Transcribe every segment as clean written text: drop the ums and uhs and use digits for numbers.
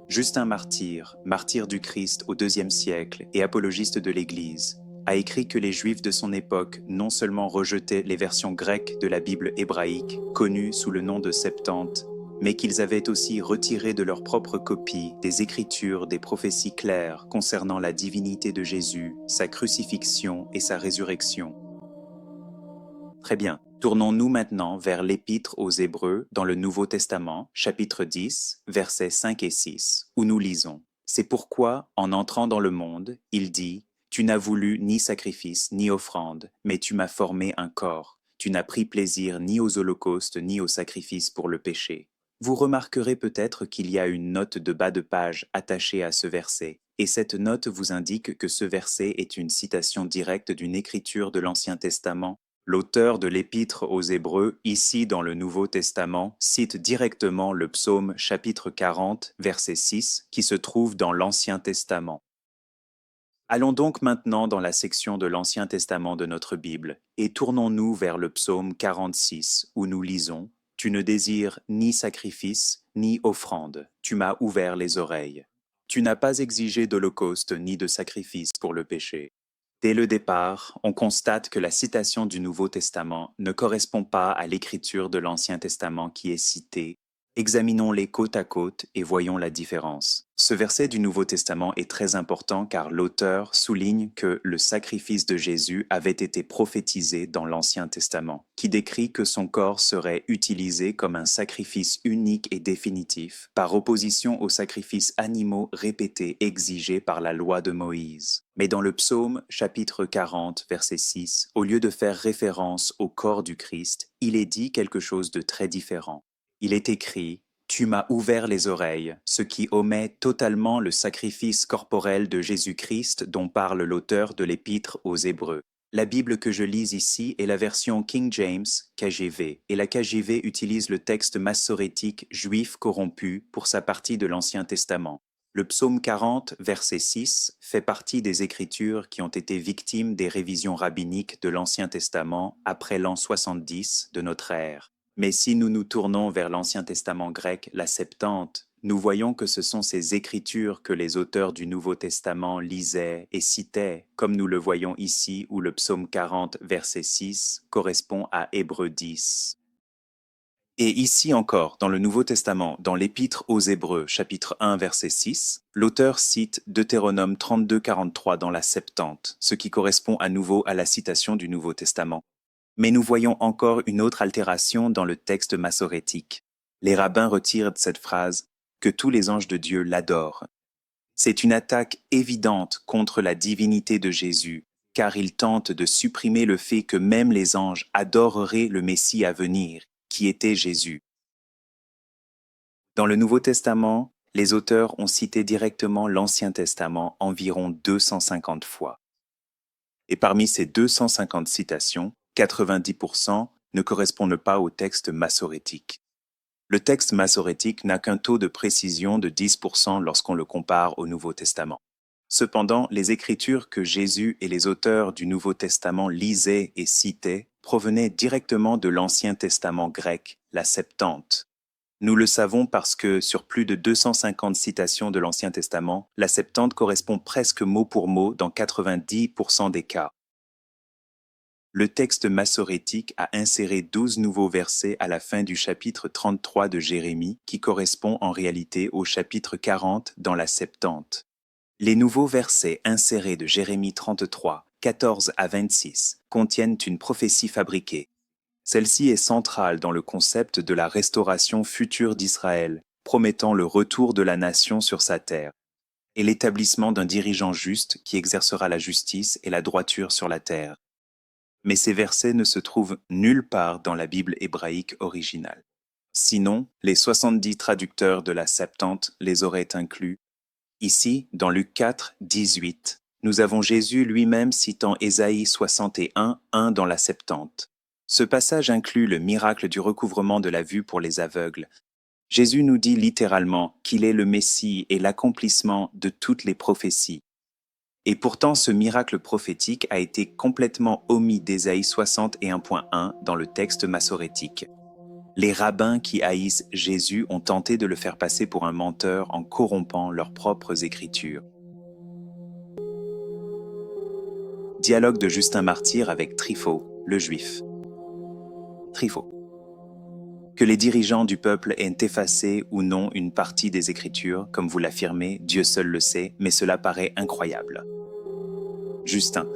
Justin Martyr, martyr du Christ au IIe siècle et apologiste de l'Église, a écrit que les Juifs de son époque non seulement rejetaient les versions grecques de la Bible hébraïque, connues sous le nom de Septante, mais qu'ils avaient aussi retiré de leur propre copie des Écritures des prophéties claires concernant la divinité de Jésus, sa crucifixion et sa résurrection. Très bien. Tournons-nous maintenant vers l'Épître aux Hébreux dans le Nouveau Testament, chapitre 10, versets 5 et 6, où nous lisons: « C'est pourquoi, en entrant dans le monde, il dit, « Tu n'as voulu ni sacrifice ni offrande, mais tu m'as formé un corps. Tu n'as pris plaisir ni aux holocaustes ni aux sacrifices pour le péché. » Vous remarquerez peut-être qu'il y a une note de bas de page attachée à ce verset, et cette note vous indique que ce verset est une citation directe d'une écriture de l'Ancien Testament. L'auteur de l'Épître aux Hébreux, ici dans le Nouveau Testament, cite directement le psaume chapitre 40, verset 6, qui se trouve dans l'Ancien Testament. Allons donc maintenant dans la section de l'Ancien Testament de notre Bible, et tournons-nous vers le psaume 46, où nous lisons: « Tu ne désires ni sacrifice, ni offrande, tu m'as ouvert les oreilles. Tu n'as pas exigé d'holocauste ni de sacrifice pour le péché. » Dès le départ, on constate que la citation du Nouveau Testament ne correspond pas à l'écriture de l'Ancien Testament qui est citée. Examinons-les côte à côte et voyons la différence. Ce verset du Nouveau Testament est très important car l'auteur souligne que le sacrifice de Jésus avait été prophétisé dans l'Ancien Testament, qui décrit que son corps serait utilisé comme un sacrifice unique et définitif, par opposition aux sacrifices animaux répétés exigés par la loi de Moïse. Mais dans le psaume chapitre 40, verset 6, au lieu de faire référence au corps du Christ, il est dit quelque chose de très différent. Il est écrit: « Tu m'as ouvert les oreilles », ce qui omet totalement le sacrifice corporel de Jésus-Christ dont parle l'auteur de l'Épître aux Hébreux. La Bible que je lis ici est la version King James, KJV, et la KJV utilise le texte massorétique juif corrompu pour sa partie de l'Ancien Testament. Le psaume 40, verset 6, fait partie des Écritures qui ont été victimes des révisions rabbiniques de l'Ancien Testament après l'an 70 de notre ère. Mais si nous nous tournons vers l'Ancien Testament grec, la Septante, nous voyons que ce sont ces écritures que les auteurs du Nouveau Testament lisaient et citaient, comme nous le voyons ici où le psaume 40, verset 6, correspond à Hébreux 10. Et ici encore, dans le Nouveau Testament, dans l'Épître aux Hébreux, chapitre 1, verset 6, l'auteur cite Deutéronome 32, 43 dans la Septante, ce qui correspond à nouveau à la citation du Nouveau Testament. Mais nous voyons encore une autre altération dans le texte massorétique. Les rabbins retirent de cette phrase que tous les anges de Dieu l'adorent. C'est une attaque évidente contre la divinité de Jésus, car il tente de supprimer le fait que même les anges adoreraient le Messie à venir, qui était Jésus. Dans le Nouveau Testament, les auteurs ont cité directement l'Ancien Testament environ 250 fois. Et parmi ces 250 citations, 90% ne correspondent pas au texte massorétique. Le texte massorétique n'a qu'un taux de précision de 10% lorsqu'on le compare au Nouveau Testament. Cependant, les écritures que Jésus et les auteurs du Nouveau Testament lisaient et citaient provenaient directement de l'Ancien Testament grec, la Septante. Nous le savons parce que sur plus de 250 citations de l'Ancien Testament, la Septante correspond presque mot pour mot dans 90% des cas. Le texte massorétique a inséré 12 nouveaux versets à la fin du chapitre 33 de Jérémie, qui correspond en réalité au chapitre 40 dans la Septante. Les nouveaux versets insérés de Jérémie 33, 14 à 26, contiennent une prophétie fabriquée. Celle-ci est centrale dans le concept de la restauration future d'Israël, promettant le retour de la nation sur sa terre, et l'établissement d'un dirigeant juste qui exercera la justice et la droiture sur la terre. Mais ces versets ne se trouvent nulle part dans la Bible hébraïque originale. Sinon, les 70 traducteurs de la Septante les auraient inclus. Ici, dans Luc 4, 18, nous avons Jésus lui-même citant Ésaïe 61, 1 dans la Septante. Ce passage inclut le miracle du recouvrement de la vue pour les aveugles. Jésus nous dit littéralement qu'il est le Messie et l'accomplissement de toutes les prophéties. Et pourtant, ce miracle prophétique a été complètement omis d'Ésaïe 61.1 dans le texte massorétique. Les rabbins qui haïssent Jésus ont tenté de le faire passer pour un menteur en corrompant leurs propres écritures. Dialogue de Justin Martyr avec Trypho, le Juif. Trypho. Que les dirigeants du peuple aient effacé ou non une partie des Écritures, comme vous l'affirmez, Dieu seul le sait, mais cela paraît incroyable. Justin.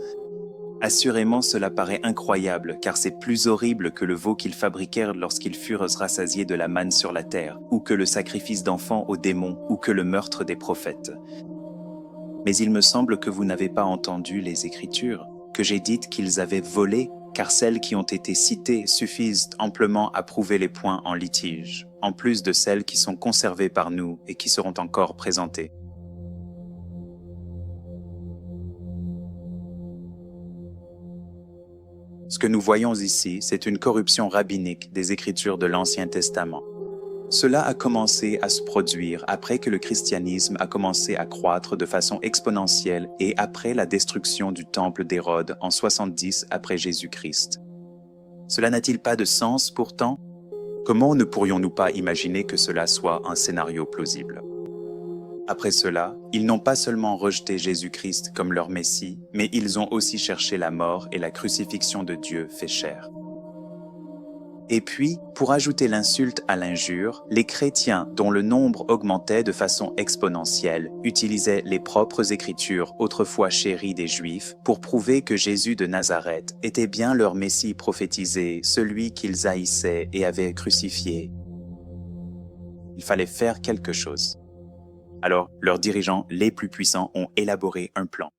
Assurément cela paraît incroyable, car c'est plus horrible que le veau qu'ils fabriquèrent lorsqu'ils furent rassasiés de la manne sur la terre, ou que le sacrifice d'enfants aux démons, ou que le meurtre des prophètes. Mais il me semble que vous n'avez pas entendu les Écritures, que j'ai dites qu'ils avaient volé, car celles qui ont été citées suffisent amplement à prouver les points en litige, en plus de celles qui sont conservées par nous et qui seront encore présentées. Ce que nous voyons ici, c'est une corruption rabbinique des Écritures de l'Ancien Testament. Cela a commencé à se produire après que le christianisme a commencé à croître de façon exponentielle et après la destruction du temple d'Hérode en 70 après Jésus-Christ. Cela n'a-t-il pas de sens pourtant? Comment ne pourrions-nous pas imaginer que cela soit un scénario plausible? Après cela, ils n'ont pas seulement rejeté Jésus-Christ comme leur Messie, mais ils ont aussi cherché la mort et la crucifixion de Dieu fait chair. Et puis, pour ajouter l'insulte à l'injure, les chrétiens, dont le nombre augmentait de façon exponentielle, utilisaient les propres Écritures autrefois chéries des Juifs pour prouver que Jésus de Nazareth était bien leur Messie prophétisé, celui qu'ils haïssaient et avaient crucifié. Il fallait faire quelque chose. Alors, leurs dirigeants les plus puissants ont élaboré un plan.